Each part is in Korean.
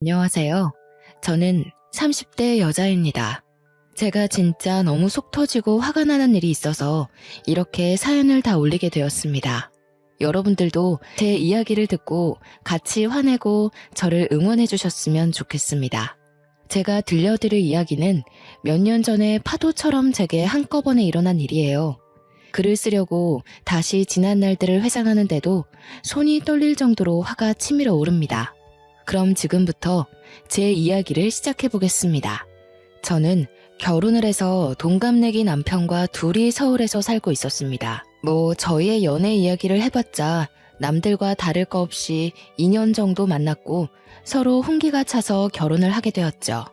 안녕하세요. 저는 30대 여자입니다. 제가 진짜 너무 속 터지고 화가 나는 일이 있어서 이렇게 사연을 다 올리게 되었습니다. 여러분들도 제 이야기를 듣고 같이 화내고 저를 응원해 주셨으면 좋겠습니다. 제가 들려드릴 이야기는 몇 년 전에 파도처럼 제게 한꺼번에 일어난 일이에요. 글을 쓰려고 다시 지난 날들을 회상하는데도 손이 떨릴 정도로 화가 치밀어 오릅니다. 그럼 지금부터 제 이야기를 시작해 보겠습니다. 저는 결혼을 해서 동갑내기 남편과 둘이 서울에서 살고 있었습니다. 저희의 연애 이야기를 해봤자 남들과 다를 거 없이 2년 정도 만났고 서로 혼기가 차서 결혼을 하게 되었죠.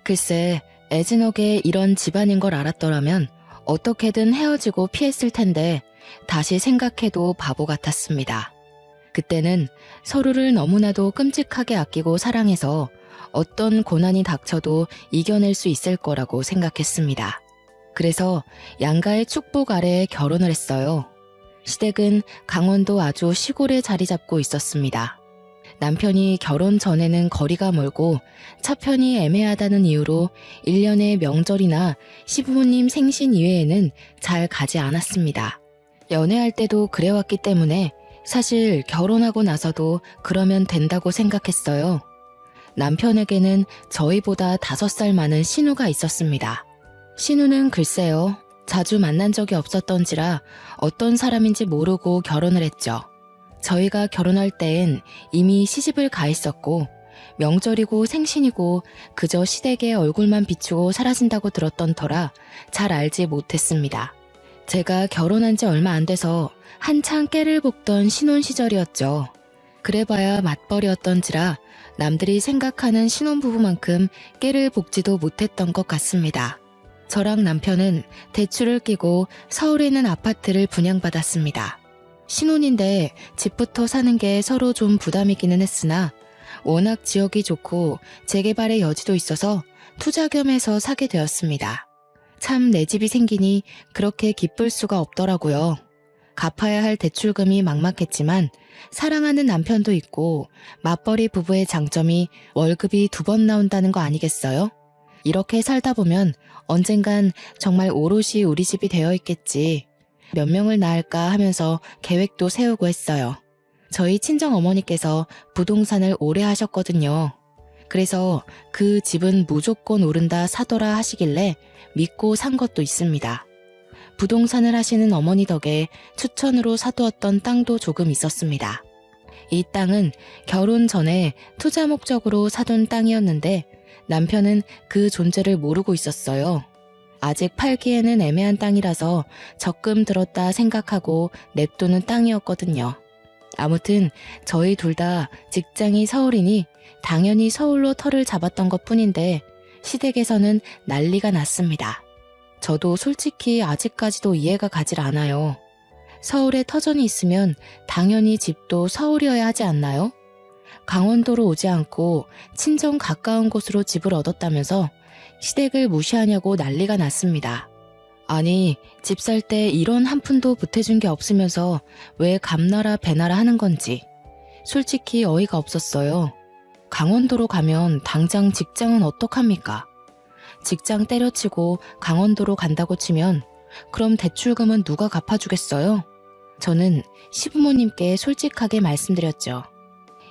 글쎄, 애진옥에 이런 집안인 걸 알았더라면 어떻게든 헤어지고 피했을 텐데 다시 생각해도 바보 같았습니다. 그때는 서로를 너무나도 끔찍하게 아끼고 사랑해서 어떤 고난이 닥쳐도 이겨낼 수 있을 거라고 생각했습니다. 그래서 양가의 축복 아래 결혼을 했어요. 시댁은 강원도 아주 시골에 자리 잡고 있었습니다. 남편이 결혼 전에는 거리가 멀고 차편이 애매하다는 이유로 1년의 명절이나 시부모님 생신 이외에는 잘 가지 않았습니다. 연애할 때도 그래왔기 때문에 사실 결혼하고 나서도 그러면 된다고 생각했어요. 남편에게는 저희보다 5살 많은 신우가 있었습니다. 신우는 글쎄요, 자주 만난 적이 없었던지라 어떤 사람인지 모르고 결혼을 했죠. 저희가 결혼할 땐 이미 시집을 가 있었고 명절이고 생신이고 그저 시댁의 얼굴만 비추고 사라진다고 들었던 터라 잘 알지 못했습니다. 제가 결혼한 지 얼마 안 돼서 한창 깨를 볶던 신혼 시절이었죠. 그래봐야 맞벌이였던지라 남들이 생각하는 신혼부부만큼 깨를 볶지도 못했던 것 같습니다. 저랑 남편은 대출을 끼고 서울에 있는 아파트를 분양받았습니다. 신혼인데 집부터 사는 게 서로 좀 부담이기는 했으나 워낙 지역이 좋고 재개발의 여지도 있어서 투자 겸해서 사게 되었습니다. 참 내 집이 생기니 그렇게 기쁠 수가 없더라고요. 갚아야 할 대출금이 막막했지만 사랑하는 남편도 있고 맞벌이 부부의 장점이 월급이 2번 나온다는 거 아니겠어요? 이렇게 살다 보면 언젠간 정말 오롯이 우리 집이 되어 있겠지. 몇 명을 낳을까 하면서 계획도 세우고 했어요. 저희 친정어머니께서 부동산을 오래 하셨거든요. 그래서 그 집은 무조건 오른다 사더라 하시길래 믿고 산 것도 있습니다. 부동산을 하시는 어머니 덕에 추천으로 사두었던 땅도 조금 있었습니다. 이 땅은 결혼 전에 투자 목적으로 사둔 땅이었는데 남편은 그 존재를 모르고 있었어요. 아직 팔기에는 애매한 땅이라서 적금 들었다 생각하고 냅두는 땅이었거든요. 아무튼 저희 둘 다 직장이 서울이니 당연히 서울로 터를 잡았던 것 뿐인데 시댁에서는 난리가 났습니다. 저도 솔직히 아직까지도 이해가 가질 않아요. 서울에 터전이 있으면 당연히 집도 서울이어야 하지 않나요? 강원도로 오지 않고 친정 가까운 곳으로 집을 얻었다면서 시댁을 무시하냐고 난리가 났습니다. 아니, 집 살 때 이런 한 푼도 보태준 게 없으면서 왜 감나라 배나라 하는 건지 솔직히 어이가 없었어요. 강원도로 가면 당장 직장은 어떡합니까? 직장 때려치고 강원도로 간다고 치면 그럼 대출금은 누가 갚아주겠어요? 저는 시부모님께 솔직하게 말씀드렸죠.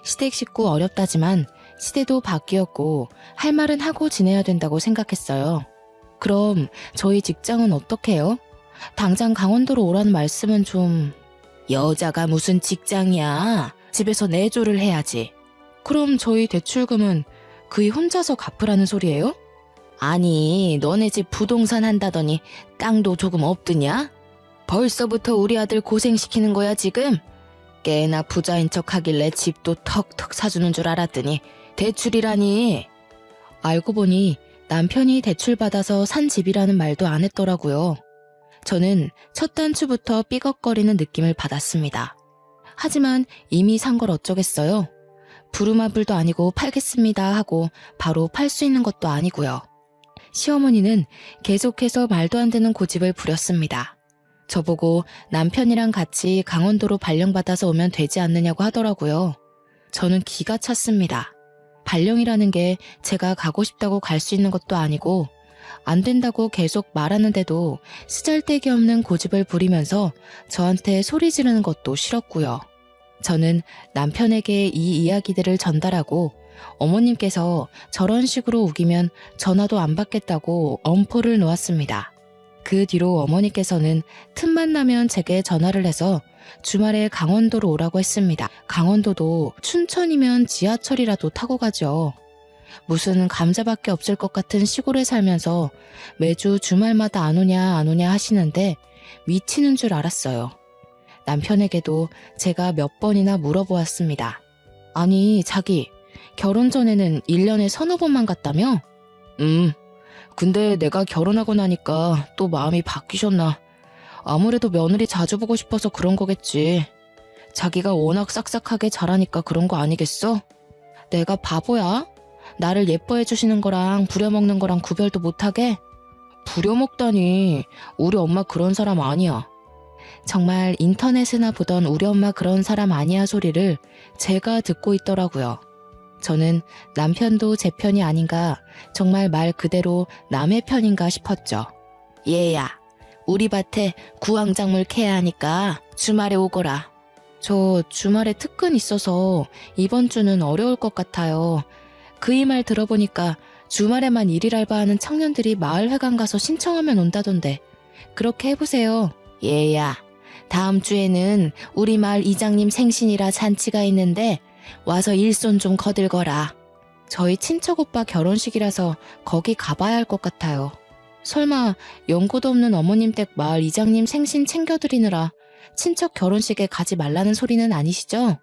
시댁 식구 어렵다지만 시대도 바뀌었고 할 말은 하고 지내야 된다고 생각했어요. 그럼 저희 직장은 어떡해요? 당장 강원도로 오라는 말씀은 좀... 여자가 무슨 직장이야. 집에서 내조를 해야지. 그럼 저희 대출금은 그이 혼자서 갚으라는 소리예요? 아니, 너네 집 부동산 한다더니 땅도 조금 없드냐? 벌써부터 우리 아들 고생시키는 거야 지금? 꽤나 부자인 척 하길래 집도 턱턱 사주는 줄 알았더니 대출이라니. 알고 보니 남편이 대출받아서 산 집이라는 말도 안 했더라고요. 저는 첫 단추부터 삐걱거리는 느낌을 받았습니다. 하지만 이미 산 걸 어쩌겠어요? 부루마블도 아니고 팔겠습니다 하고 바로 팔 수 있는 것도 아니고요. 시어머니는 계속해서 말도 안 되는 고집을 부렸습니다. 저보고 남편이랑 같이 강원도로 발령받아서 오면 되지 않느냐고 하더라고요. 저는 기가 찼습니다. 발령이라는 게 제가 가고 싶다고 갈 수 있는 것도 아니고 안 된다고 계속 말하는데도 쓰잘데기 없는 고집을 부리면서 저한테 소리 지르는 것도 싫었고요. 저는 남편에게 이 이야기들을 전달하고 어머님께서 저런 식으로 우기면 전화도 안 받겠다고 엄포를 놓았습니다. 그 뒤로 어머니께서는 틈만 나면 제게 전화를 해서 주말에 강원도로 오라고 했습니다. 강원도도 춘천이면 지하철이라도 타고 가죠. 무슨 감자밖에 없을 것 같은 시골에 살면서 매주 주말마다 안 오냐 하시는데 미치는 줄 알았어요. 남편에게도 제가 몇 번이나 물어보았습니다. 아니, 자기 결혼 전에는 1년에 서너 번만 갔다며? 근데 내가 결혼하고 나니까 또 마음이 바뀌셨나. 아무래도 며느리 자주 보고 싶어서 그런 거겠지. 자기가 워낙 싹싹하게 잘하니까 그런 거 아니겠어? 내가 바보야? 나를 예뻐해 주시는 거랑 부려먹는 거랑 구별도 못하게? 부려먹다니, 우리 엄마 그런 사람 아니야. 정말 인터넷에나 보던 우리 엄마 그런 사람 아니야 소리를 제가 듣고 있더라고요. 저는 남편도 제 편이 아닌가, 정말 말 그대로 남의 편인가 싶었죠. 얘야, 우리 밭에 구황작물 캐야 하니까 주말에 오거라. 저 주말에 특근 있어서 이번 주는 어려울 것 같아요. 그이 말 들어보니까 주말에만 일일 알바하는 청년들이 마을회관 가서 신청하면 온다던데. 그렇게 해보세요. 얘야, 다음 주에는 우리 마을 이장님 생신이라 잔치가 있는데 와서 일손 좀 거들거라. 저희 친척 오빠 결혼식이라서 거기 가봐야 할 것 같아요. 설마 연고도 없는 어머님 댁 마을 이장님 생신 챙겨드리느라 친척 결혼식에 가지 말라는 소리는 아니시죠?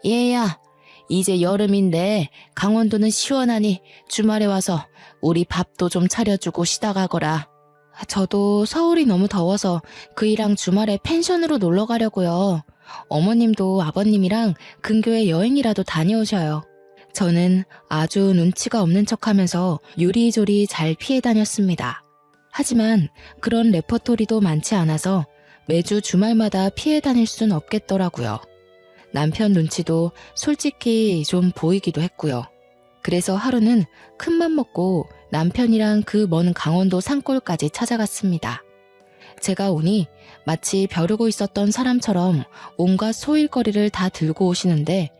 얘야, 이제 여름인데 강원도는 시원하니 주말에 와서 우리 밥도 좀 차려주고 쉬다 가거라. 저도 서울이 너무 더워서 그이랑 주말에 펜션으로 놀러 가려고요. 어머님도 아버님이랑 근교에 여행이라도 다녀오셔요. 저는 아주 눈치가 없는 척하면서 요리조리 잘 피해 다녔습니다. 하지만 그런 레퍼토리도 많지 않아서 매주 주말마다 피해 다닐 순 없겠더라고요. 남편 눈치도 솔직히 좀 보이기도 했고요. 그래서 하루는 큰맘 먹고 남편이랑 그 먼 강원도 산골까지 찾아갔습니다. 제가 오니 마치 벼르고 있었던 사람처럼 온갖 소일거리를 다 들고 오시는데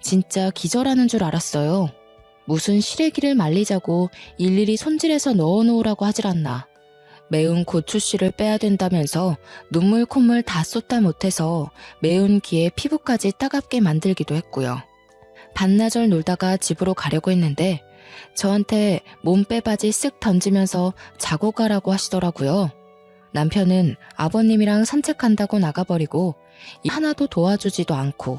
진짜 기절하는 줄 알았어요. 무슨 시래기를 말리자고 일일이 손질해서 넣어놓으라고 하질 않나. 매운 고추씨를 빼야 된다면서 눈물 콧물 다 쏟다 못해서 매운 기에 피부까지 따갑게 만들기도 했고요. 반나절 놀다가 집으로 가려고 했는데 저한테 몸빼바지 쓱 던지면서 자고 가라고 하시더라고요. 남편은 아버님이랑 산책한다고 나가버리고 하나도 도와주지도 않고,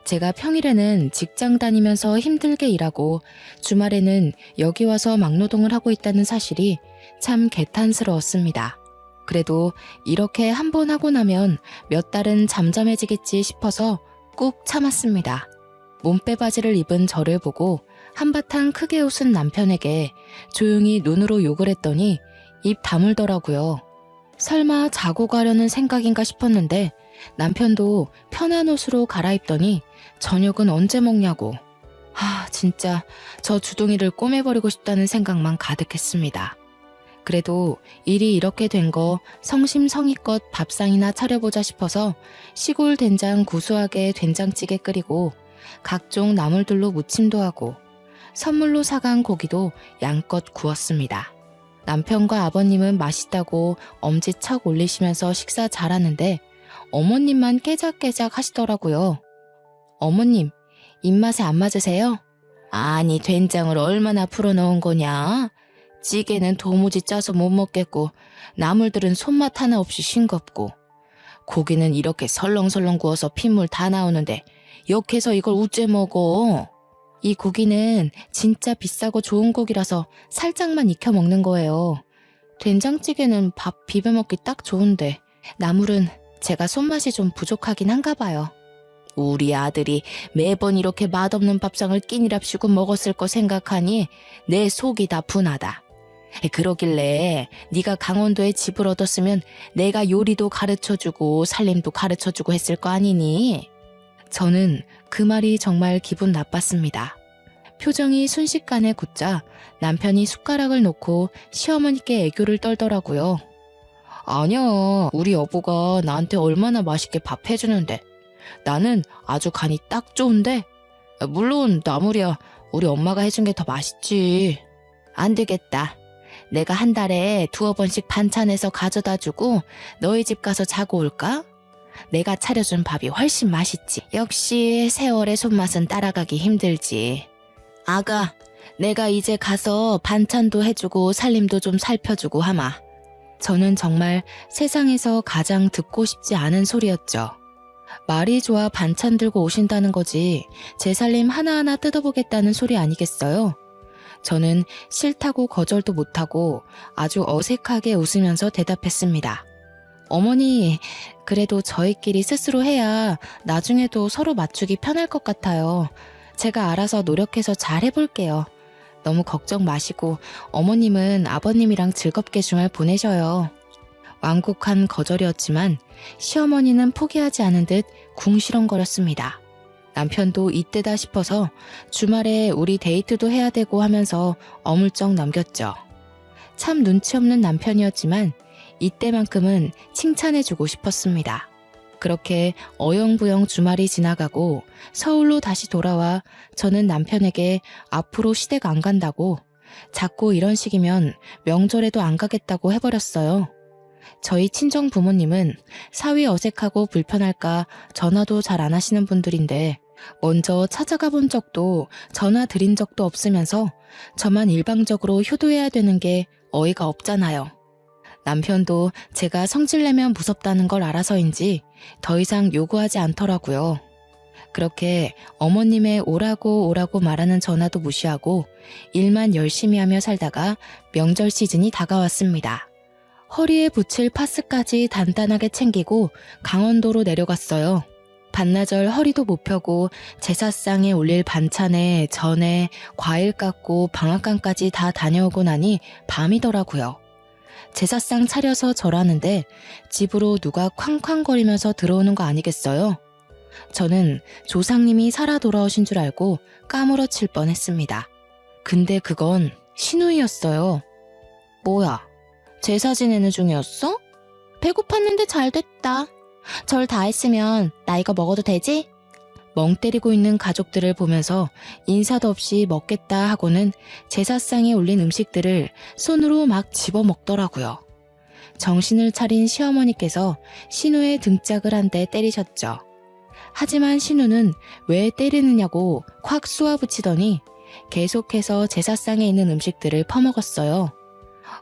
제가 평일에는 직장 다니면서 힘들게 일하고 주말에는 여기 와서 막노동을 하고 있다는 사실이 참 개탄스러웠습니다. 그래도 이렇게 한 번 하고 나면 몇 달은 잠잠해지겠지 싶어서 꾹 참았습니다. 몸빼바지를 입은 저를 보고 한바탕 크게 웃은 남편에게 조용히 눈으로 욕을 했더니 입 다물더라고요. 설마 자고 가려는 생각인가 싶었는데 남편도 편한 옷으로 갈아입더니 저녁은 언제 먹냐고. 진짜 저 주둥이를 꼬매버리고 싶다는 생각만 가득했습니다. 그래도 일이 이렇게 된 거 성심성의껏 밥상이나 차려보자 싶어서 시골 된장 구수하게 된장찌개 끓이고 각종 나물들로 무침도 하고 선물로 사간 고기도 양껏 구웠습니다. 남편과 아버님은 맛있다고 엄지척 올리시면서 식사 잘하는데 어머님만 깨작깨작 하시더라고요. 어머님, 입맛에 안 맞으세요? 아니, 된장을 얼마나 풀어넣은 거냐? 찌개는 도무지 짜서 못 먹겠고 나물들은 손맛 하나 없이 싱겁고 고기는 이렇게 설렁설렁 구워서 핏물 다 나오는데 역해서 이걸 우째 먹어? 이 고기는 진짜 비싸고 좋은 고기라서 살짝만 익혀 먹는 거예요. 된장찌개는 밥 비벼 먹기 딱 좋은데 나물은 제가 손맛이 좀 부족하긴 한가 봐요. 우리 아들이 매번 이렇게 맛없는 밥상을 끼니랍시고 먹었을 거 생각하니 내 속이 다 분하다. 그러길래 네가 강원도에 집을 얻었으면 내가 요리도 가르쳐주고 살림도 가르쳐주고 했을 거 아니니? 저는 그 말이 정말 기분 나빴습니다. 표정이 순식간에 굳자 남편이 숟가락을 놓고 시어머니께 애교를 떨더라고요. 아니야, 우리 여보가 나한테 얼마나 맛있게 밥 해주는데. 나는 아주 간이 딱 좋은데. 물론 나물이야 우리 엄마가 해준 게 더 맛있지. 안 되겠다. 내가 한 달에 2-3번씩 반찬해서 가져다 주고 너희 집 가서 자고 올까? 내가 차려준 밥이 훨씬 맛있지. 역시 세월의 손맛은 따라가기 힘들지. 아가, 내가 이제 가서 반찬도 해주고 살림도 좀 살펴주고 하마. 저는 정말 세상에서 가장 듣고 싶지 않은 소리였죠. 말이 좋아 반찬 들고 오신다는 거지 제 살림 하나하나 뜯어보겠다는 소리 아니겠어요? 저는 싫다고 거절도 못하고 아주 어색하게 웃으면서 대답했습니다. 어머니, 그래도 저희끼리 스스로 해야 나중에도 서로 맞추기 편할 것 같아요. 제가 알아서 노력해서 잘 해볼게요. 너무 걱정 마시고 어머님은 아버님이랑 즐겁게 주말 보내셔요. 완곡한 거절이었지만 시어머니는 포기하지 않은 듯 궁시렁거렸습니다. 남편도 이때다 싶어서 주말에 우리 데이트도 해야 되고 하면서 어물쩍 넘겼죠. 참 눈치 없는 남편이었지만 이때만큼은 칭찬해주고 싶었습니다. 그렇게 어영부영 주말이 지나가고 서울로 다시 돌아와 저는 남편에게 앞으로 시댁 안 간다고, 자꾸 이런 식이면 명절에도 안 가겠다고 해버렸어요. 저희 친정 부모님은 사위 어색하고 불편할까 전화도 잘 안 하시는 분들인데 먼저 찾아가 본 적도 전화 드린 적도 없으면서 저만 일방적으로 효도해야 되는 게 어이가 없잖아요. 남편도 제가 성질내면 무섭다는 걸 알아서인지 더 이상 요구하지 않더라고요. 그렇게 어머님의 오라고 말하는 전화도 무시하고 일만 열심히 하며 살다가 명절 시즌이 다가왔습니다. 허리에 붙일 파스까지 단단하게 챙기고 강원도로 내려갔어요. 반나절 허리도 못 펴고 제사상에 올릴 반찬에 전에 과일 깎고 방앗간까지 다 다녀오고 나니 밤이더라고요. 제사상 차려서 절하는데 집으로 누가 쾅쾅거리면서 들어오는 거 아니겠어요? 저는 조상님이 살아 돌아오신 줄 알고 까무러칠 뻔했습니다. 근데 그건 시누이였어요. 뭐야, 제사 지내는 중이었어? 배고팠는데 잘 됐다. 절 다 했으면 나 이거 먹어도 되지? 멍 때리고 있는 가족들을 보면서 인사도 없이 먹겠다 하고는 제사상에 올린 음식들을 손으로 막 집어먹더라고요. 정신을 차린 시어머니께서 신우의 등짝을 한 대 때리셨죠. 하지만 신우는 왜 때리느냐고 콱 쏘아붙이더니 계속해서 제사상에 있는 음식들을 퍼먹었어요.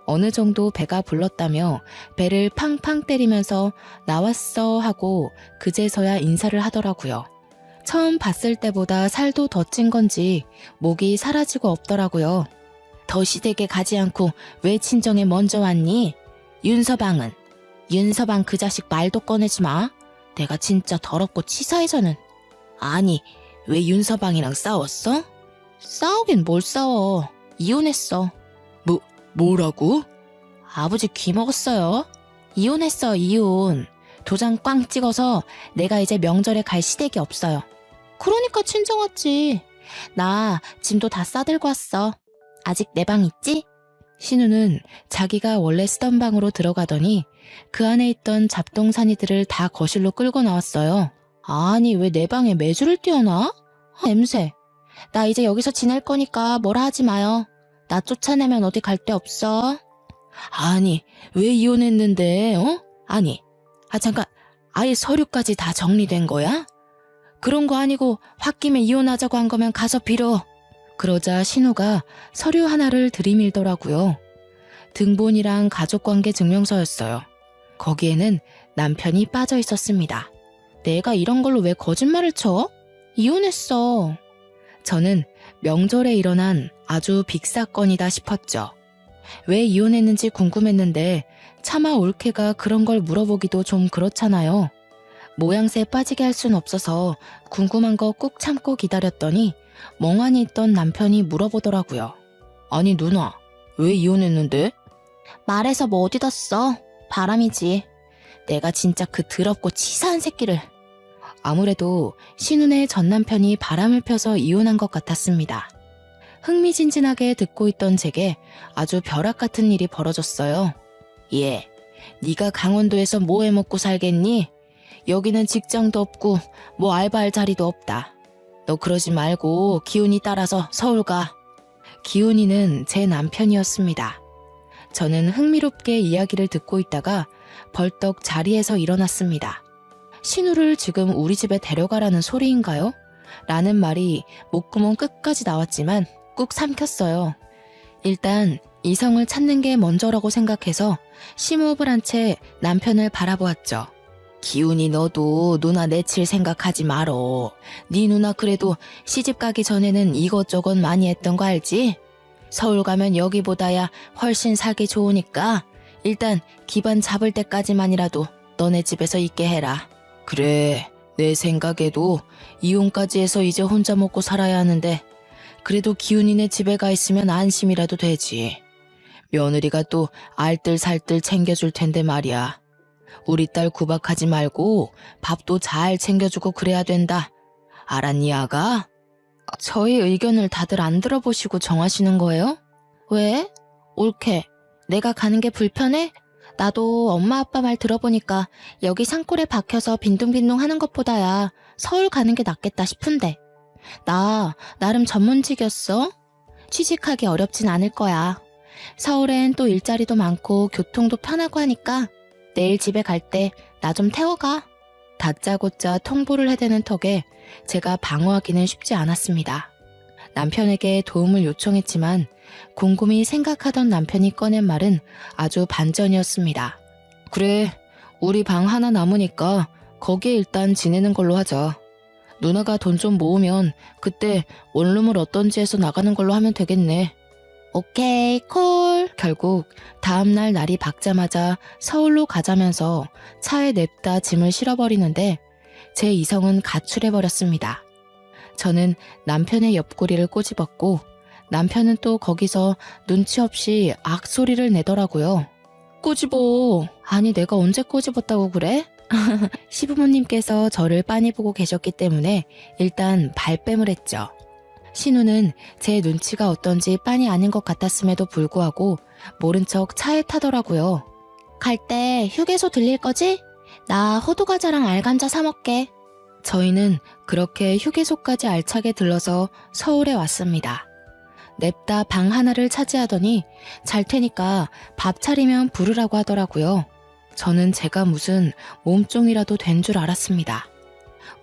어느 정도 배가 불렀다며 배를 팡팡 때리면서 나왔어 하고 그제서야 인사를 하더라고요. 처음 봤을 때보다 살도 더 찐 건지 목이 사라지고 없더라고요. 더 시댁에 가지 않고 왜 친정에 먼저 왔니? 윤서방은? 윤서방 그 자식 말도 꺼내지 마. 내가 진짜 더럽고 치사해서는. 아니, 왜 윤서방이랑 싸웠어? 싸우긴 뭘 싸워. 이혼했어. 뭐라고? 아버지 귀 먹었어요. 이혼했어, 이혼. 도장 꽝 찍어서 내가 이제 명절에 갈 시댁이 없어요. 그러니까 친정 왔지. 나 짐도 다 싸들고 왔어. 아직 내 방 있지? 신우는 자기가 원래 쓰던 방으로 들어가더니 그 안에 있던 잡동사니들을 다 거실로 끌고 나왔어요. 아니, 왜 내 방에 매주를 띄워놔? 냄새. 나 이제 여기서 지낼 거니까 뭐라 하지 마요. 나 쫓아내면 어디 갈 데 없어. 아니, 왜 이혼했는데, 어? 아니, 잠깐, 아예 서류까지 다 정리된 거야? 그런 거 아니고 홧김에 이혼하자고 한 거면 가서 빌어. 그러자 신우가 서류 하나를 들이밀더라고요. 등본이랑 가족관계 증명서였어요. 거기에는 남편이 빠져 있었습니다. 내가 이런 걸로 왜 거짓말을 쳐? 이혼했어. 저는 명절에 일어난 아주 빅사건이다 싶었죠. 왜 이혼했는지 궁금했는데 차마 올케가 그런 걸 물어보기도 좀 그렇잖아요. 모양새 빠지게 할 순 없어서 궁금한 거 꾹 참고 기다렸더니 멍하니 있던 남편이 물어보더라고요. 아니 누나, 왜 이혼했는데? 말해서 뭐 어디다 써? 바람이지. 내가 진짜 그 더럽고 치사한 새끼를. 아무래도 신운의 전 남편이 바람을 펴서 이혼한 것 같았습니다. 흥미진진하게 듣고 있던 제게 아주 벼락 같은 일이 벌어졌어요. 예, 네가 강원도에서 뭐 해먹고 살겠니? 여기는 직장도 없고 뭐 알바할 자리도 없다. 너 그러지 말고 기훈이 따라서 서울 가. 기훈이는 제 남편이었습니다. 저는 흥미롭게 이야기를 듣고 있다가 벌떡 자리에서 일어났습니다. 신우를 지금 우리 집에 데려가라는 소리인가요? 라는 말이 목구멍 끝까지 나왔지만 꾹 삼켰어요. 일단 이성을 찾는 게 먼저라고 생각해서 심호흡을 한 채 남편을 바라보았죠. 기훈이 너도 누나 내칠 생각하지 말어. 네 누나 그래도 시집 가기 전에는 이것저것 많이 했던 거 알지? 서울 가면 여기보다야 훨씬 살기 좋으니까 일단 기반 잡을 때까지만이라도 너네 집에서 있게 해라. 그래, 내 생각에도 이혼까지 해서 이제 혼자 먹고 살아야 하는데 그래도 기훈이네 집에 가 있으면 안심이라도 되지. 며느리가 또 알뜰살뜰 챙겨줄 텐데 말이야. 우리 딸 구박하지 말고 밥도 잘 챙겨주고 그래야 된다. 알았니, 아가? 저희 의견을 다들 안 들어보시고 정하시는 거예요? 왜? 옳게. 내가 가는 게 불편해? 나도 엄마 아빠 말 들어보니까 여기 산골에 박혀서 빈둥빈둥 하는 것보다야 서울 가는 게 낫겠다 싶은데. 나 나름 전문직이었어. 취직하기 어렵진 않을 거야. 서울엔 또 일자리도 많고 교통도 편하고 하니까 내일 집에 갈 때 나 좀 태워가. 다짜고짜 통보를 해대는 턱에 제가 방어하기는 쉽지 않았습니다. 남편에게 도움을 요청했지만 곰곰이 생각하던 남편이 꺼낸 말은 아주 반전이었습니다. 그래, 우리 방 하나 남으니까 거기에 일단 지내는 걸로 하자. 누나가 돈 좀 모으면 그때 원룸을 어떤지 해서 나가는 걸로 하면 되겠네. 오케이, 콜. 결국 다음날 날이 밝자마자 서울로 가자면서 차에 냅다 짐을 실어버리는데 제 이성은 가출해버렸습니다. 저는 남편의 옆구리를 꼬집었고 남편은 또 거기서 눈치 없이 악소리를 내더라고요. 꼬집어. 아니 내가 언제 꼬집었다고 그래? 시부모님께서 저를 빤히 보고 계셨기 때문에 일단 발뺌을 했죠. 신우는 제 눈치가 어떤지 빤히 아는 것 같았음에도 불구하고 모른 척 차에 타더라고요. 갈 때 휴게소 들릴 거지? 나 호두과자랑 알감자 사 먹게. 저희는 그렇게 휴게소까지 알차게 들러서 서울에 왔습니다. 냅다 방 하나를 차지하더니 잘 테니까 밥 차리면 부르라고 하더라고요. 저는 제가 무슨 몸종이라도 된 줄 알았습니다.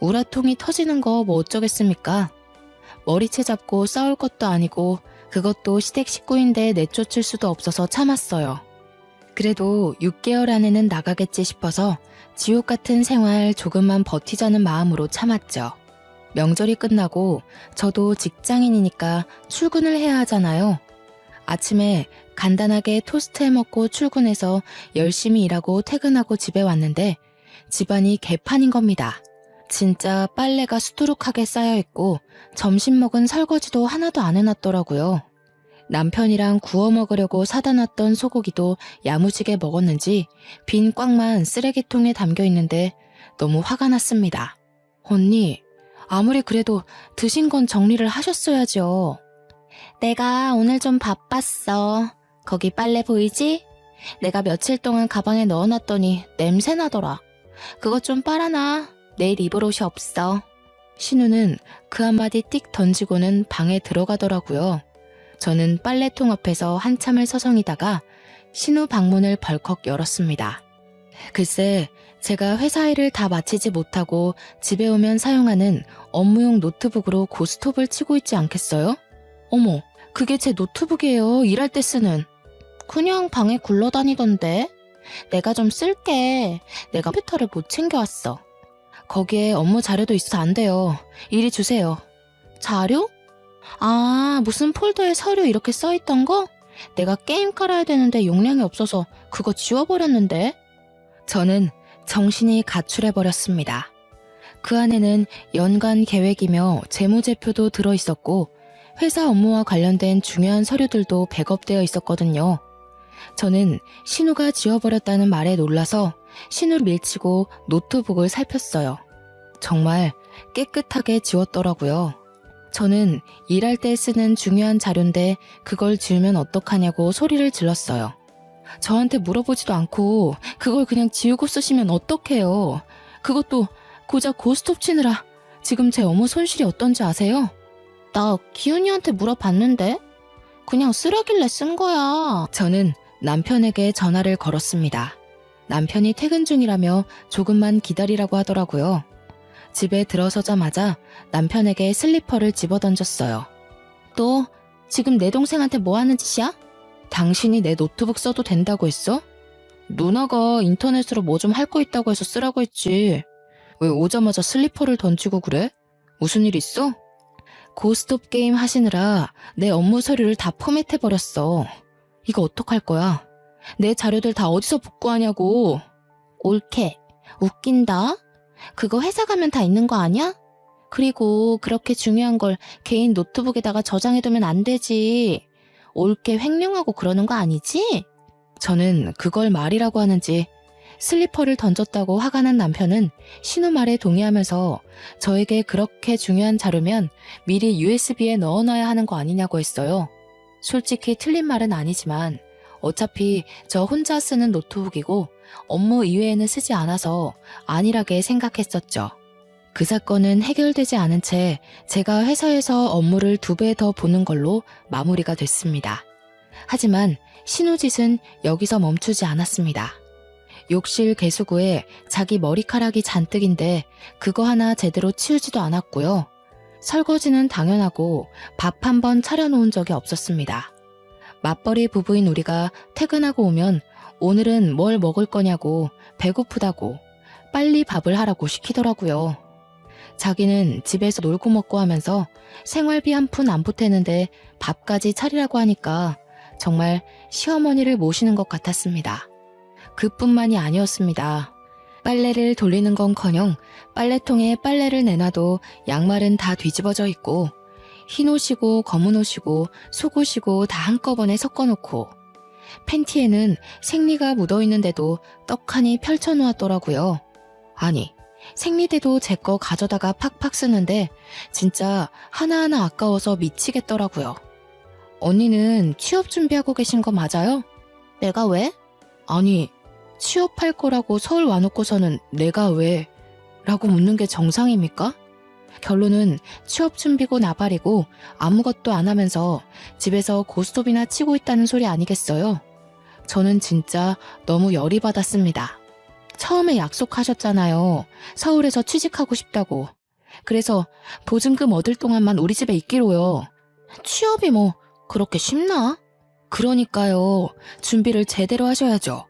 우라통이 터지는 거 뭐 어쩌겠습니까? 머리채 잡고 싸울 것도 아니고 그것도 시댁 식구인데 내쫓을 수도 없어서 참았어요. 그래도 6개월 안에는 나가겠지 싶어서 지옥 같은 생활 조금만 버티자는 마음으로 참았죠. 명절이 끝나고 저도 직장인이니까 출근을 해야 하잖아요. 아침에 간단하게 토스트 해먹고 출근해서 열심히 일하고 퇴근하고 집에 왔는데 집안이 개판인 겁니다. 진짜 빨래가 수두룩하게 쌓여있고 점심 먹은 설거지도 하나도 안 해놨더라고요. 남편이랑 구워 먹으려고 사다 놨던 소고기도 야무지게 먹었는지 빈 꽉만 쓰레기통에 담겨 있는데 너무 화가 났습니다. 언니, 아무리 그래도 드신 건 정리를 하셨어야죠. 내가 오늘 좀 바빴어. 거기 빨래 보이지? 내가 며칠 동안 가방에 넣어놨더니 냄새 나더라. 그것 좀 빨아놔. 내일 입을 옷이 없어. 신우는 그 한마디 띡 던지고는 방에 들어가더라고요. 저는 빨래통 앞에서 한참을 서성이다가 신우 방문을 벌컥 열었습니다. 글쎄, 제가 회사 일을 다 마치지 못하고 집에 오면 사용하는 업무용 노트북으로 고스톱을 치고 있지 않겠어요? 어머, 그게 제 노트북이에요. 일할 때 쓰는. 그냥 방에 굴러다니던데. 내가 좀 쓸게. 내가 컴퓨터를 못 챙겨왔어. 거기에 업무 자료도 있어서 안 돼요. 이리 주세요. 자료? 아, 무슨 폴더에 서류 이렇게 써있던 거? 내가 게임 깔아야 되는데 용량이 없어서 그거 지워버렸는데. 저는 정신이 가출해버렸습니다. 그 안에는 연간 계획이며 재무제표도 들어있었고 회사 업무와 관련된 중요한 서류들도 백업되어 있었거든요. 저는 신우가 지워버렸다는 말에 놀라서 신우를 밀치고 노트북을 살폈어요. 정말 깨끗하게 지웠더라고요. 저는 일할 때 쓰는 중요한 자료인데 그걸 지우면 어떡하냐고 소리를 질렀어요. 저한테 물어보지도 않고 그걸 그냥 지우고 쓰시면 어떡해요. 그것도 고작 고스톱 치느라 지금 제 업무 손실이 어떤지 아세요? 나 기훈이한테 물어봤는데 그냥 쓰라길래 쓴 거야. 저는 남편에게 전화를 걸었습니다. 남편이 퇴근 중이라며 조금만 기다리라고 하더라고요. 집에 들어서자마자 남편에게 슬리퍼를 집어던졌어요. 너 지금 내 동생한테 뭐 하는 짓이야? 당신이 내 노트북 써도 된다고 했어? 누나가 인터넷으로 뭐 좀 할 거 있다고 해서 쓰라고 했지. 왜 오자마자 슬리퍼를 던지고 그래? 무슨 일 있어? 고스톱 게임 하시느라 내 업무 서류를 다 포맷해버렸어. 이거 어떡할 거야? 내 자료들 다 어디서 복구하냐고. 옳게. 웃긴다. 그거 회사 가면 다 있는 거 아니야? 그리고 그렇게 중요한 걸 개인 노트북에다가 저장해두면 안 되지. 옳게 횡령하고 그러는 거 아니지? 저는 그걸 말이라고 하는지 슬리퍼를 던졌다고 화가 난 남편은 신우 말에 동의하면서 저에게 그렇게 중요한 자료면 미리 USB에 넣어놔야 하는 거 아니냐고 했어요. 솔직히 틀린 말은 아니지만 어차피 저 혼자 쓰는 노트북이고 업무 이외에는 쓰지 않아서 안일하게 생각했었죠. 그 사건은 해결되지 않은 채 제가 회사에서 업무를 2배 더 보는 걸로 마무리가 됐습니다. 하지만 신우짓은 여기서 멈추지 않았습니다. 욕실 개수구에 자기 머리카락이 잔뜩인데 그거 하나 제대로 치우지도 않았고요. 설거지는 당연하고 밥 한 번 차려놓은 적이 없었습니다. 맞벌이 부부인 우리가 퇴근하고 오면 오늘은 뭘 먹을 거냐고 배고프다고 빨리 밥을 하라고 시키더라고요. 자기는 집에서 놀고 먹고 하면서 생활비 한 푼 안 보태는데 밥까지 차리라고 하니까 정말 시어머니를 모시는 것 같았습니다. 그뿐만이 아니었습니다. 빨래를 돌리는 건커녕 빨래통에 빨래를 내놔도 양말은 다 뒤집어져 있고 흰 옷이고 검은 옷이고 속옷이고 다 한꺼번에 섞어놓고 팬티에는 생리가 묻어있는데도 떡하니 펼쳐놓았더라고요. 아니, 생리대도 제 거 가져다가 팍팍 쓰는데 진짜 하나하나 아까워서 미치겠더라고요. 언니는 취업 준비하고 계신 거 맞아요? 내가 왜? 아니, 취업할 거라고 서울 와놓고서는 내가 왜? 라고 묻는 게 정상입니까? 결론은 취업 준비고 나발이고 아무것도 안 하면서 집에서 고스톱이나 치고 있다는 소리 아니겠어요? 저는 진짜 너무 열이 받았습니다. 처음에 약속하셨잖아요. 서울에서 취직하고 싶다고. 그래서 보증금 얻을 동안만 우리 집에 있기로요. 취업이 뭐 그렇게 쉽나? 그러니까요. 준비를 제대로 하셔야죠.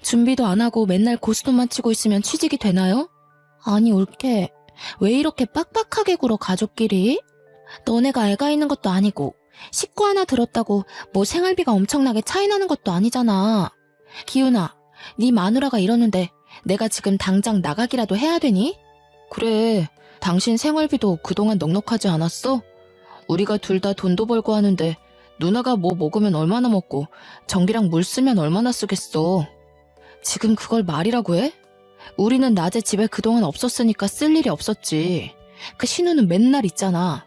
준비도 안 하고 맨날 고스톱만 치고 있으면 취직이 되나요? 아니 옳게 왜 이렇게 빡빡하게 굴어 가족끼리? 너네가 애가 있는 것도 아니고 식구 하나 들었다고 뭐 생활비가 엄청나게 차이 나는 것도 아니잖아. 기훈아, 네 마누라가 이러는데 내가 지금 당장 나가기라도 해야 되니? 그래, 당신 생활비도 그동안 넉넉하지 않았어? 우리가 둘 다 돈도 벌고 하는데 누나가 뭐 먹으면 얼마나 먹고 전기랑 물 쓰면 얼마나 쓰겠어. 지금 그걸 말이라고 해? 우리는 낮에 집에 그동안 없었으니까 쓸 일이 없었지. 그 신우는 맨날 있잖아.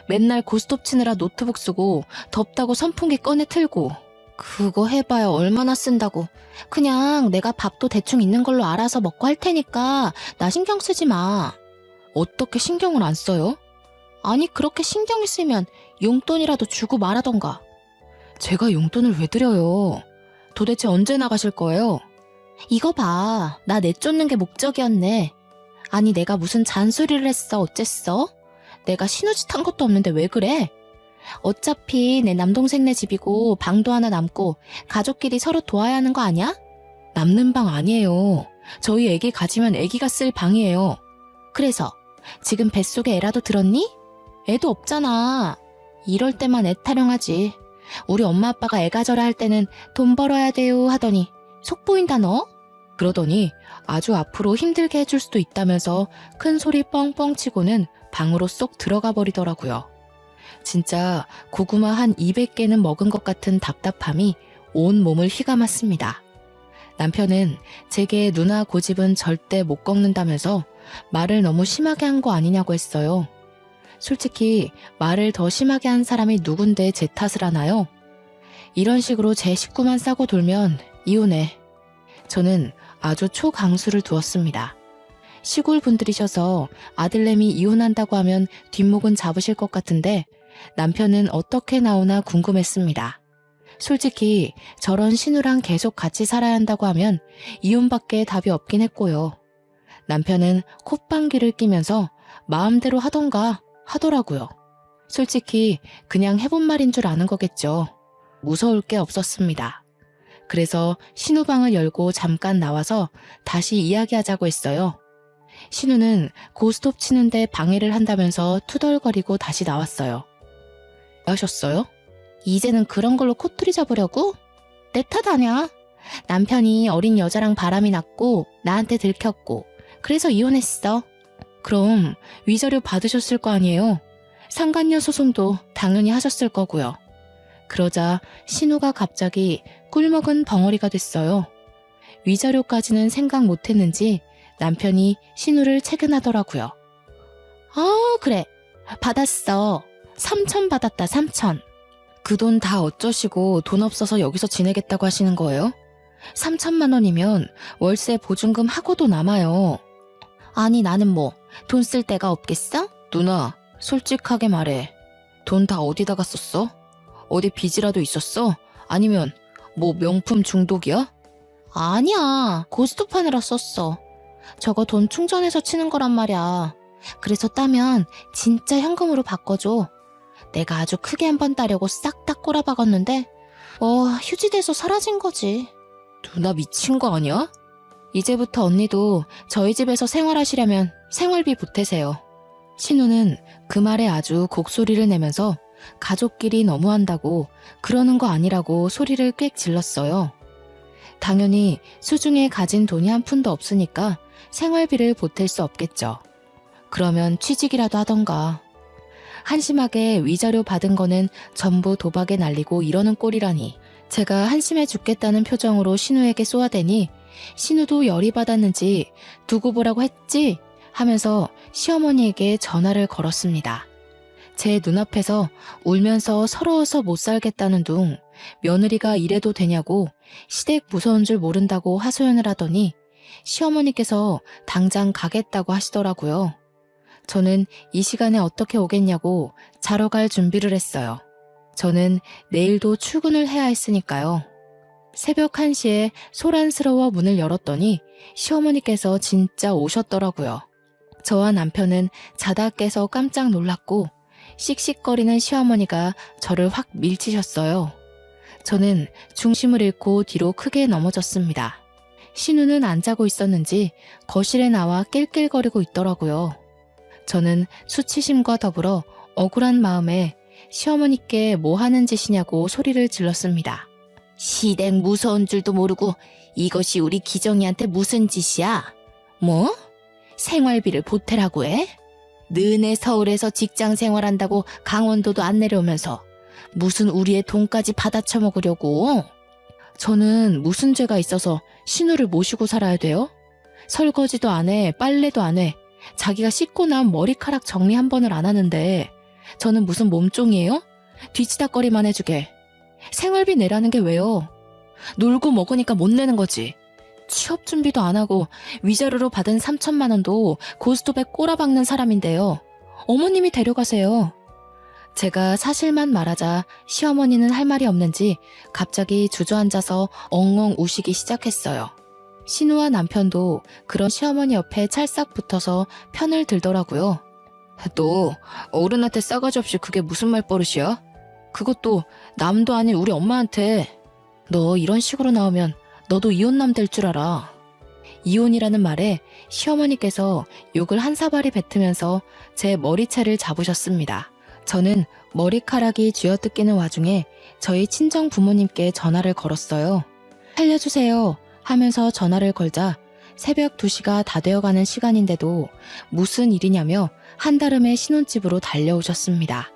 맨날 고스톱 치느라 노트북 쓰고 덥다고 선풍기 꺼내 틀고. 그거 해봐야 얼마나 쓴다고. 그냥 내가 밥도 대충 있는 걸로 알아서 먹고 할 테니까 나 신경 쓰지 마. 어떻게 신경을 안 써요? 아니 그렇게 신경이 쓰면 용돈이라도 주고 말하던가. 제가 용돈을 왜 드려요? 도대체 언제 나가실 거예요? 이거 봐. 나 내쫓는 게 목적이었네. 아니 내가 무슨 잔소리를 했어 어쨌어? 내가 신우짓 한 것도 없는데 왜 그래? 어차피 내 남동생네 집이고 방도 하나 남고 가족끼리 서로 도와야 하는 거 아니야? 남는 방 아니에요. 저희 애기 가지면 애기가 쓸 방이에요. 그래서 지금 뱃속에 애라도 들었니? 애도 없잖아. 이럴 때만 애 타령하지. 우리 엄마 아빠가 애 가져라 할 때는 돈 벌어야 돼요 하더니 속 보인다 너? 그러더니 아주 앞으로 힘들게 해줄 수도 있다면서 큰 소리 뻥뻥 치고는 방으로 쏙 들어가 버리더라고요. 진짜 고구마 한 200개는 먹은 것 같은 답답함이 온 몸을 휘감았습니다. 남편은 제게 누나 고집은 절대 못 꺾는다면서 말을 너무 심하게 한 거 아니냐고 했어요. 솔직히 말을 더 심하게 한 사람이 누군데 제 탓을 하나요? 이런 식으로 제 식구만 싸고 돌면 이혼해. 저는 아주 초강수를 두었습니다. 시골 분들이셔서 아들내미 이혼한다고 하면 뒷목은 잡으실 것 같은데 남편은 어떻게 나오나 궁금했습니다. 솔직히 저런 신우랑 계속 같이 살아야 한다고 하면 이혼밖에 답이 없긴 했고요. 남편은 콧방귀를 뀌면서 마음대로 하던가 하더라고요. 솔직히 그냥 해본 말인 줄 아는 거겠죠. 무서울 게 없었습니다. 그래서 신우방을 열고 잠깐 나와서 다시 이야기하자고 했어요. 신우는 고스톱 치는데 방해를 한다면서 투덜거리고 다시 나왔어요. 뭐 하셨어요? 이제는 그런 걸로 코투리 잡으려고? 내 탓 아냐? 남편이 어린 여자랑 바람이 났고 나한테 들켰고 그래서 이혼했어. 그럼 위자료 받으셨을 거 아니에요? 상간녀 소송도 당연히 하셨을 거고요. 그러자 신우가 갑자기 꿀먹은 벙어리가 됐어요. 위자료까지는 생각 못했는지 남편이 신우를 채근하더라고요. 그래. 받았어. 3천 받았다 3천. 그 돈 다 어쩌시고 돈 없어서 여기서 지내겠다고 하시는 거예요? 3천만 원이면 월세 보증금 하고도 남아요. 아니 나는 뭐 돈 쓸 데가 없겠어? 누나 솔직하게 말해. 돈 다 어디다가 썼어? 어디 빚이라도 있었어? 아니면 뭐 명품 중독이야? 아니야. 고스톱 하느라 썼어. 저거 돈 충전해서 치는 거란 말이야. 그래서 따면 진짜 현금으로 바꿔줘. 내가 아주 크게 한번 따려고 싹 다 꼬라박았는데 휴지돼서 사라진 거지. 누나 미친 거 아니야? 이제부터 언니도 저희 집에서 생활하시려면 생활비 보태세요. 신우는 그 말에 아주 곡소리를 내면서 가족끼리 너무한다고 그러는 거 아니라고 소리를 꽥 질렀어요. 당연히 수중에 가진 돈이 한 푼도 없으니까 생활비를 보탤 수 없겠죠. 그러면 취직이라도 하던가. 한심하게 위자료 받은 거는 전부 도박에 날리고 이러는 꼴이라니. 제가 한심해 죽겠다는 표정으로 신우에게 쏘아대니 신우도 열이 받았는지 두고 보라고 했지? 하면서 시어머니에게 전화를 걸었습니다. 제 눈앞에서 울면서 서러워서 못 살겠다는 둥 며느리가 이래도 되냐고 시댁 무서운 줄 모른다고 하소연을 하더니 시어머니께서 당장 가겠다고 하시더라고요. 저는 이 시간에 어떻게 오겠냐고 자러 갈 준비를 했어요. 저는 내일도 출근을 해야 했으니까요. 새벽 1시에 소란스러워 문을 열었더니 시어머니께서 진짜 오셨더라고요. 저와 남편은 자다 깨서 깜짝 놀랐고 씩씩거리는 시어머니가 저를 확 밀치셨어요. 저는 중심을 잃고 뒤로 크게 넘어졌습니다. 신우는 안 자고 있었는지 거실에 나와 낄낄거리고 있더라고요. 저는 수치심과 더불어 억울한 마음에 시어머니께 뭐 하는 짓이냐고 소리를 질렀습니다. 시댁 무서운 줄도 모르고 이것이 우리 기정이한테 무슨 짓이야? 뭐? 생활비를 보태라고 해? 너네 서울에서 직장 생활한다고 강원도도 안 내려오면서 무슨 우리의 돈까지 받아쳐먹으려고? 저는 무슨 죄가 있어서 신우를 모시고 살아야 돼요? 설거지도 안 해, 빨래도 안 해. 자기가 씻고 나온 머리카락 정리 한 번을 안 하는데 저는 무슨 몸종이에요? 뒤치다거리만 해주게. 생활비 내라는 게 왜요? 놀고 먹으니까 못 내는 거지. 취업 준비도 안 하고 위자료로 받은 3천만 원도 고스톱에 꼬라박는 사람인데요. 어머님이 데려가세요. 제가 사실만 말하자 시어머니는 할 말이 없는지 갑자기 주저앉아서 엉엉 우시기 시작했어요. 신우와 남편도 그런 시어머니 옆에 찰싹 붙어서 편을 들더라고요. 너 어른한테 싸가지 없이 그게 무슨 말버릇이야? 그것도 남도 아닌 우리 엄마한테. 너 이런 식으로 나오면 너도 이혼남 될 줄 알아. 이혼이라는 말에 시어머니께서 욕을 한 사발이 뱉으면서 제 머리채를 잡으셨습니다. 저는 머리카락이 쥐어뜯기는 와중에 저희 친정 부모님께 전화를 걸었어요. 살려주세요 하면서 전화를 걸자 새벽 2시가 다 되어가는 시간인데도 무슨 일이냐며 한달음에 신혼집으로 달려오셨습니다.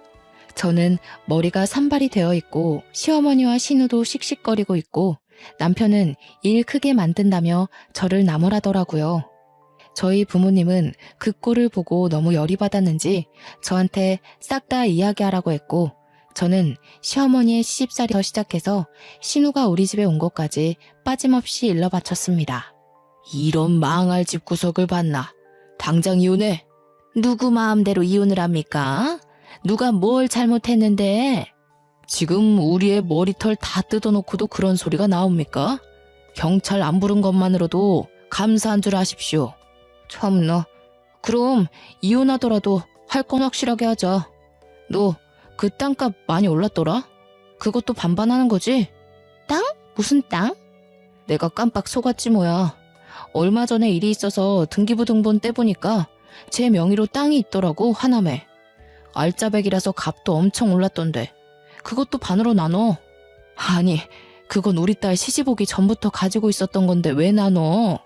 저는 머리가 산발이 되어 있고 시어머니와 신우도 씩씩거리고 있고 남편은 일 크게 만든다며 저를 나무라더라고요. 저희 부모님은 그 꼴을 보고 너무 열이 받았는지 저한테 싹 다 이야기하라고 했고, 저는 시어머니의 시집살이부터 시작해서 신우가 우리 집에 온 것까지 빠짐없이 일러 바쳤습니다. 이런 망할 집구석을 봤나? 당장 이혼해. 누구 마음대로 이혼을 합니까? 누가 뭘 잘못했는데? 지금 우리의 머리털 다 뜯어놓고도 그런 소리가 나옵니까? 경찰 안 부른 것만으로도 감사한 줄 아십시오. 참나. 그럼 이혼하더라도 할 건 확실하게 하자. 너 그 땅값 많이 올랐더라? 그것도 반반하는 거지? 땅? 무슨 땅? 내가 깜빡 속았지 뭐야. 얼마 전에 일이 있어서 등기부등본 떼보니까 제 명의로 땅이 있더라고, 하남에. 알짜배기라서 값도 엄청 올랐던데 그것도 반으로 나눠. 아니, 그건 우리 딸 시집 오기 전부터 가지고 있었던 건데 왜 나눠?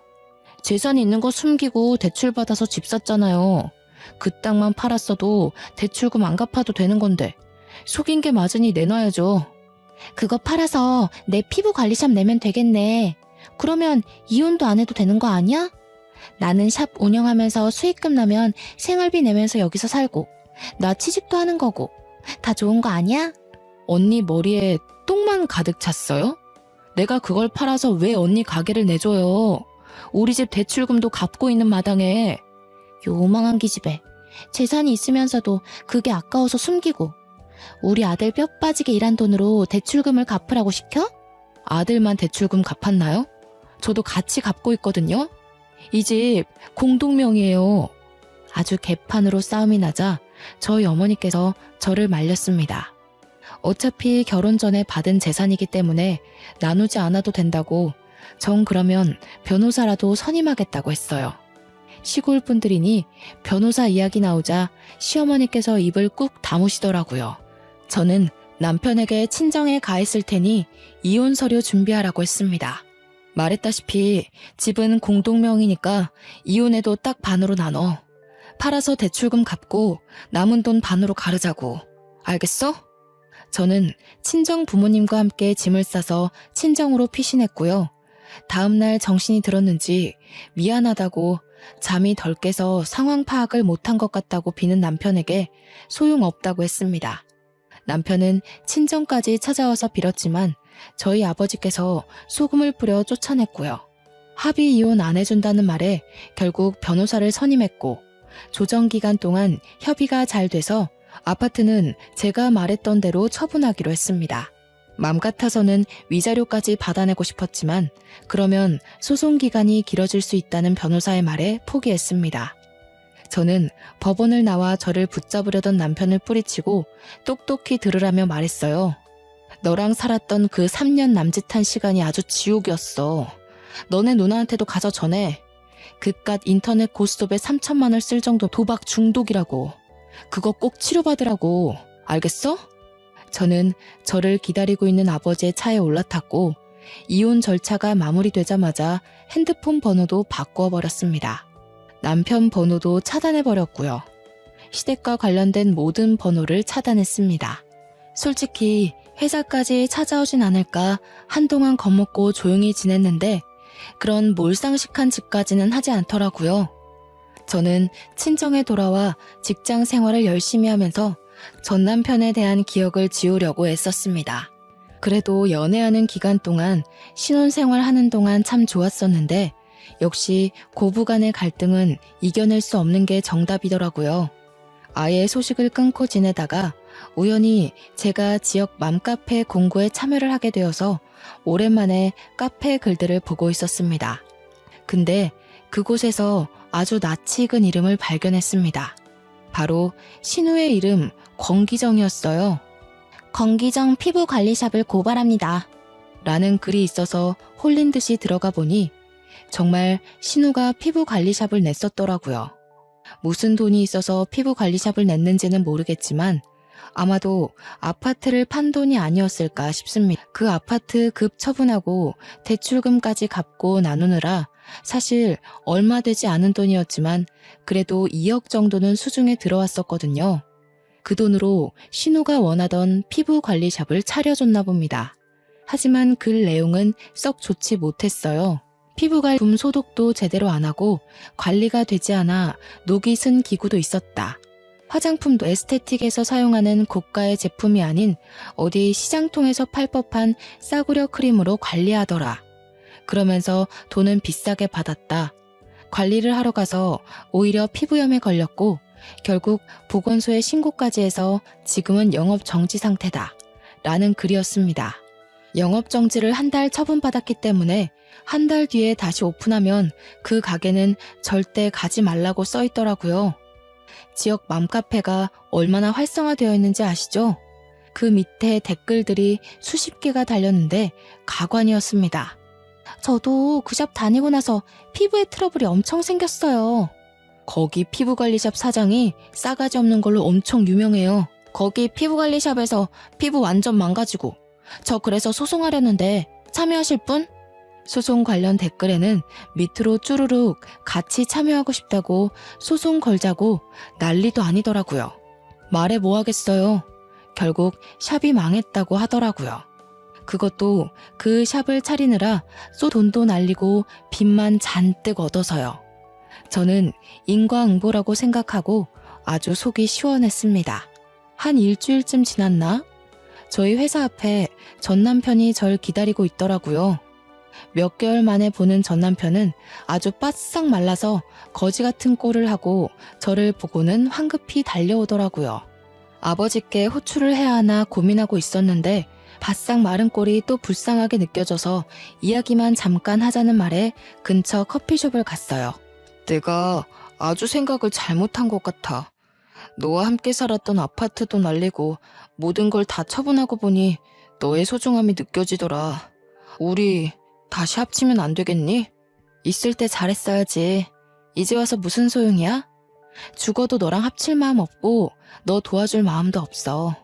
재산이 있는 거 숨기고 대출받아서 집 샀잖아요. 그 땅만 팔았어도 대출금 안 갚아도 되는 건데 속인 게 맞으니 내놔야죠. 그거 팔아서 내 피부관리샵 내면 되겠네. 그러면 이혼도 안 해도 되는 거 아니야? 나는 샵 운영하면서 수익금 나면 생활비 내면서 여기서 살고, 나 취직도 하는 거고, 다 좋은 거 아니야? 언니 머리에 똥만 가득 찼어요? 내가 그걸 팔아서 왜 언니 가게를 내줘요? 우리 집 대출금도 갚고 있는 마당에. 요망한 기집애. 재산이 있으면서도 그게 아까워서 숨기고, 우리 아들 뼈 빠지게 일한 돈으로 대출금을 갚으라고 시켜? 아들만 대출금 갚았나요? 저도 같이 갚고 있거든요. 이 집 공동명의예요. 아주 개판으로 싸움이 나자 저희 어머니께서 저를 말렸습니다. 어차피 결혼 전에 받은 재산이기 때문에 나누지 않아도 된다고, 전 그러면 변호사라도 선임하겠다고 했어요. 시골 분들이니 변호사 이야기 나오자 시어머니께서 입을 꾹 다무시더라고요. 저는 남편에게 친정에 가 있을 테니 이혼 서류 준비하라고 했습니다. 말했다시피 집은 공동명의니까 이혼해도 딱 반으로 나눠. 팔아서 대출금 갚고 남은 돈 반으로 가르자고. 알겠어? 저는 친정 부모님과 함께 짐을 싸서 친정으로 피신했고요. 다음날 정신이 들었는지 미안하다고, 잠이 덜 깨서 상황 파악을 못한 것 같다고 비는 남편에게 소용없다고 했습니다. 남편은 친정까지 찾아와서 빌었지만 저희 아버지께서 소금을 뿌려 쫓아냈고요. 합의 이혼 안 해준다는 말에 결국 변호사를 선임했고, 조정기간 동안 협의가 잘 돼서 아파트는 제가 말했던 대로 처분하기로 했습니다. 맘 같아서는 위자료까지 받아내고 싶었지만 그러면 소송기간이 길어질 수 있다는 변호사의 말에 포기했습니다. 저는 법원을 나와 저를 붙잡으려던 남편을 뿌리치고 똑똑히 들으라며 말했어요. 너랑 살았던 그 3년 남짓한 시간이 아주 지옥이었어. 너네 누나한테도 가서 전해. 그깟 인터넷 고스톱에 3천만 원을 쓸 정도 도박 중독이라고. 그거 꼭 치료받으라고. 알겠어? 저는 저를 기다리고 있는 아버지의 차에 올라탔고 이혼 절차가 마무리되자마자 핸드폰 번호도 바꿔버렸습니다. 남편 번호도 차단해버렸고요. 시댁과 관련된 모든 번호를 차단했습니다. 솔직히 회사까지 찾아오진 않을까 한동안 겁먹고 조용히 지냈는데 그런 몰상식한 짓까지는 하지 않더라고요. 저는 친정에 돌아와 직장 생활을 열심히 하면서 전 남편에 대한 기억을 지우려고 애썼습니다. 그래도 연애하는 기간 동안 신혼생활 하는 동안 참 좋았었는데 역시 고부간의 갈등은 이겨낼 수 없는 게 정답이더라고요. 아예 소식을 끊고 지내다가 우연히 제가 지역 맘카페 공고에 참여를 하게 되어서 오랜만에 카페 글들을 보고 있었습니다. 근데 그곳에서 아주 낯이 익은 이름을 발견했습니다. 바로 신우의 이름 권기정이었어요. 권기정 피부관리샵을 고발합니다. 라는 글이 있어서 홀린 듯이 들어가 보니 정말 신우가 피부관리샵을 냈었더라고요. 무슨 돈이 있어서 피부관리샵을 냈는지는 모르겠지만 아마도 아파트를 판 돈이 아니었을까 싶습니다. 그 아파트 급 처분하고 대출금까지 갚고 나누느라 사실 얼마 되지 않은 돈이었지만 그래도 2억 정도는 수중에 들어왔었거든요. 그 돈으로 신우가 원하던 피부관리샵을 차려줬나 봅니다. 하지만 글 내용은 썩 좋지 못했어요. 피부갈굼 소독도 제대로 안 하고 관리가 되지 않아 녹이 쓴 기구도 있었다. 화장품도 에스테틱에서 사용하는 고가의 제품이 아닌 어디 시장통에서 팔 법한 싸구려 크림으로 관리하더라. 그러면서 돈은 비싸게 받았다. 관리를 하러 가서 오히려 피부염에 걸렸고 결국 보건소에 신고까지 해서 지금은 영업 정지 상태다. 라는 글이었습니다. 영업 정지를 한 달 처분받았기 때문에 한 달 뒤에 다시 오픈하면 그 가게는 절대 가지 말라고 써 있더라고요. 지역 맘카페가 얼마나 활성화되어 있는지 아시죠? 그 밑에 댓글들이 수십 개가 달렸는데 가관이었습니다. 저도 그 샵 다니고 나서 피부에 트러블이 엄청 생겼어요. 거기 피부관리샵 사장이 싸가지 없는 걸로 엄청 유명해요. 거기 피부관리샵에서 피부 완전 망가지고 저 그래서 소송하려는데 참여하실 분? 소송 관련 댓글에는 밑으로 쭈루룩 같이 참여하고 싶다고 소송 걸자고 난리도 아니더라고요. 말해 뭐 하겠어요. 결국 샵이 망했다고 하더라고요. 그것도 그 샵을 차리느라 돈도 날리고 빚만 잔뜩 얻어서요. 저는 인과응보라고 생각하고 아주 속이 시원했습니다. 한 일주일쯤 지났나? 저희 회사 앞에 전 남편이 절 기다리고 있더라고요. 몇 개월 만에 보는 전 남편은 아주 바싹 말라서 거지 같은 꼴을 하고 저를 보고는 황급히 달려오더라고요. 아버지께 호출을 해야 하나 고민하고 있었는데 바싹 마른 꼴이 또 불쌍하게 느껴져서 이야기만 잠깐 하자는 말에 근처 커피숍을 갔어요. 내가 아주 생각을 잘못한 것 같아. 너와 함께 살았던 아파트도 날리고 모든 걸 다 처분하고 보니 너의 소중함이 느껴지더라. 우리 다시 합치면 안 되겠니? 있을 때 잘했어야지. 이제 와서 무슨 소용이야? 죽어도 너랑 합칠 마음 없고 너 도와줄 마음도 없어.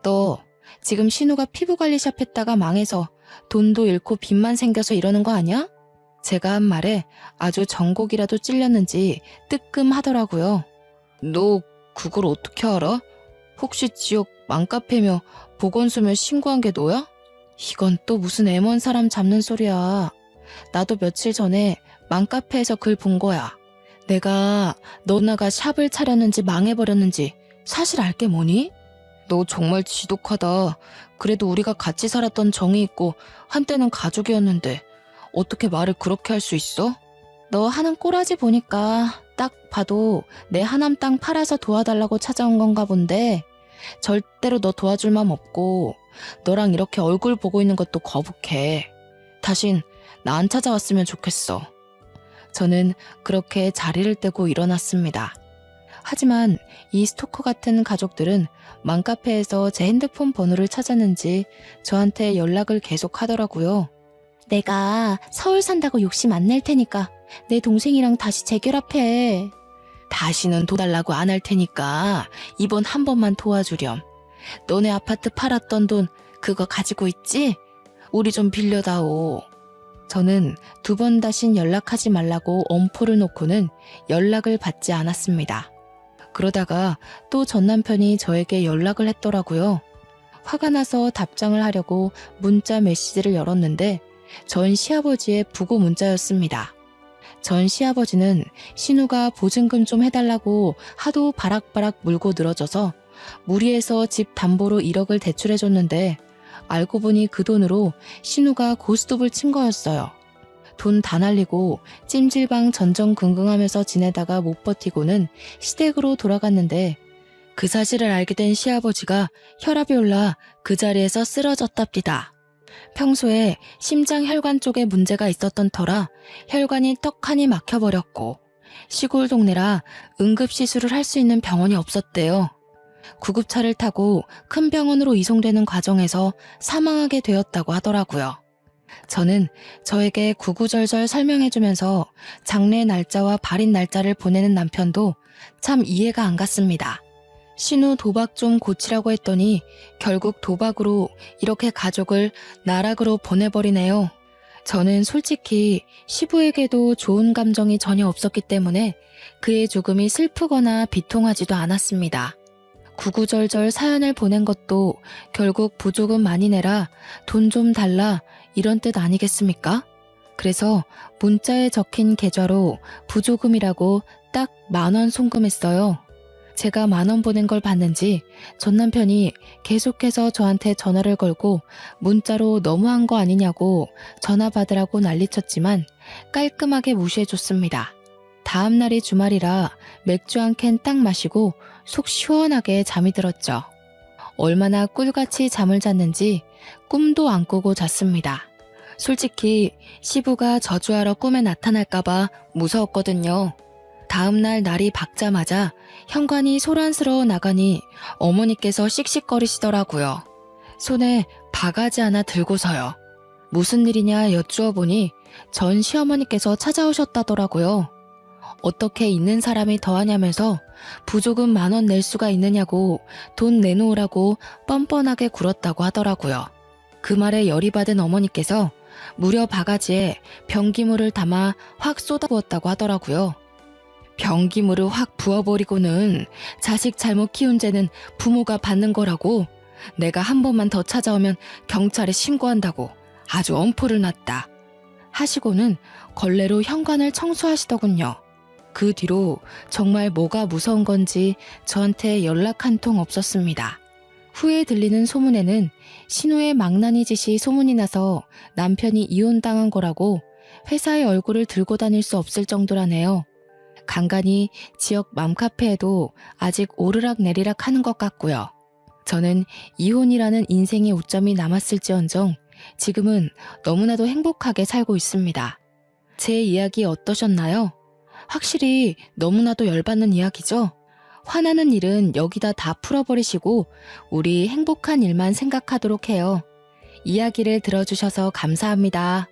너 지금 신우가 피부관리샵 했다가 망해서 돈도 잃고 빚만 생겨서 이러는 거 아니야? 제가 한 말에 아주 전곡이라도 찔렸는지 뜨끔하더라고요. 너 그걸 어떻게 알아? 혹시 지역 맘카페며 보건소며 신고한 게 너야? 이건 또 무슨 애먼 사람 잡는 소리야. 나도 며칠 전에 맘카페에서 글 본 거야. 내가 너나가 샵을 차렸는지 망해버렸는지 사실 알게 뭐니? 너 정말 지독하다. 그래도 우리가 같이 살았던 정이 있고 한때는 가족이었는데 어떻게 말을 그렇게 할 수 있어? 너 하는 꼬라지 보니까 딱 봐도 내 하남 땅 팔아서 도와달라고 찾아온 건가 본데 절대로 너 도와줄 맘 없고 너랑 이렇게 얼굴 보고 있는 것도 거북해. 다신 나 안 찾아왔으면 좋겠어. 저는 그렇게 자리를 떼고 일어났습니다. 하지만 이 스토커 같은 가족들은 맘카페에서 제 핸드폰 번호를 찾았는지 저한테 연락을 계속 하더라고요. 내가 서울 산다고 욕심 안 낼 테니까 내 동생이랑 다시 재결합해. 다시는 도달라고 안 할 테니까 이번 한 번만 도와주렴. 너네 아파트 팔았던 돈 그거 가지고 있지? 우리 좀 빌려다오. 저는 2번 다신 연락하지 말라고 엄포를 놓고는 연락을 받지 않았습니다. 그러다가 또 전 남편이 저에게 연락을 했더라고요. 화가 나서 답장을 하려고 문자 메시지를 열었는데 전 시아버지의 부고 문자였습니다. 전 시아버지는 신우가 보증금 좀 해달라고 하도 바락바락 물고 늘어져서 무리해서 집 담보로 1억을 대출해줬는데 알고 보니 그 돈으로 신우가 고스톱을 친 거였어요. 돈 다 날리고 찜질방 전전긍긍하면서 지내다가 못 버티고는 시댁으로 돌아갔는데 그 사실을 알게 된 시아버지가 혈압이 올라 그 자리에서 쓰러졌답니다. 평소에 심장 혈관 쪽에 문제가 있었던 터라 혈관이 떡하니 막혀버렸고 시골 동네라 응급시술을 할 수 있는 병원이 없었대요. 구급차를 타고 큰 병원으로 이송되는 과정에서 사망하게 되었다고 하더라고요. 저는 저에게 구구절절 설명해주면서 장례 날짜와 발인 날짜를 보내는 남편도 참 이해가 안 갔습니다. 신우 도박 좀 고치라고 했더니 결국 도박으로 이렇게 가족을 나락으로 보내버리네요. 저는 솔직히 시부에게도 좋은 감정이 전혀 없었기 때문에 그의 죽음이 슬프거나 비통하지도 않았습니다. 구구절절 사연을 보낸 것도 결국 부조금 많이 내라, 돈 좀 달라 이런 뜻 아니겠습니까? 그래서 문자에 적힌 계좌로 부조금이라고 딱 10,000원 송금했어요. 제가 10,000원 보낸 걸 봤는지 전 남편이 계속해서 저한테 전화를 걸고 문자로 너무한 거 아니냐고 전화 받으라고 난리쳤지만 깔끔하게 무시해줬습니다. 다음 날이 주말이라 맥주 한 캔 딱 마시고 속 시원하게 잠이 들었죠. 얼마나 꿀같이 잠을 잤는지 꿈도 안 꾸고 잤습니다. 솔직히 시부가 저주하러 꿈에 나타날까봐 무서웠거든요. 다음날 날이 밝자마자 현관이 소란스러워 나가니 어머니께서 씩씩거리시더라고요. 손에 바가지 하나 들고서요. 무슨 일이냐 여쭈어 보니 전 시어머니께서 찾아오셨다더라고요. 어떻게 있는 사람이 더하냐면서 부조금 10,000원 낼 수가 있느냐고 돈 내놓으라고 뻔뻔하게 굴었다고 하더라고요. 그 말에 열이 받은 어머니께서 무려 바가지에 변기물을 담아 확 쏟아부었다고 하더라고요. 변기물을 확 부어버리고는 자식 잘못 키운 죄는 부모가 받는 거라고, 내가 한 번만 더 찾아오면 경찰에 신고한다고 아주 엄포를 놨다 하시고는 걸레로 현관을 청소하시더군요. 그 뒤로 정말 뭐가 무서운 건지 저한테 연락 한 통 없었습니다. 후에 들리는 소문에는 신우의 망나니 짓이 소문이 나서 남편이 이혼당한 거라고 회사의 얼굴을 들고 다닐 수 없을 정도라네요. 간간히 지역 맘카페에도 아직 오르락내리락 하는 것 같고요. 저는 이혼이라는 인생의 오점이 남았을지언정 지금은 너무나도 행복하게 살고 있습니다. 제 이야기 어떠셨나요? 확실히 너무나도 열받는 이야기죠? 화나는 일은 여기다 다 풀어버리시고 우리 행복한 일만 생각하도록 해요. 이야기를 들어주셔서 감사합니다.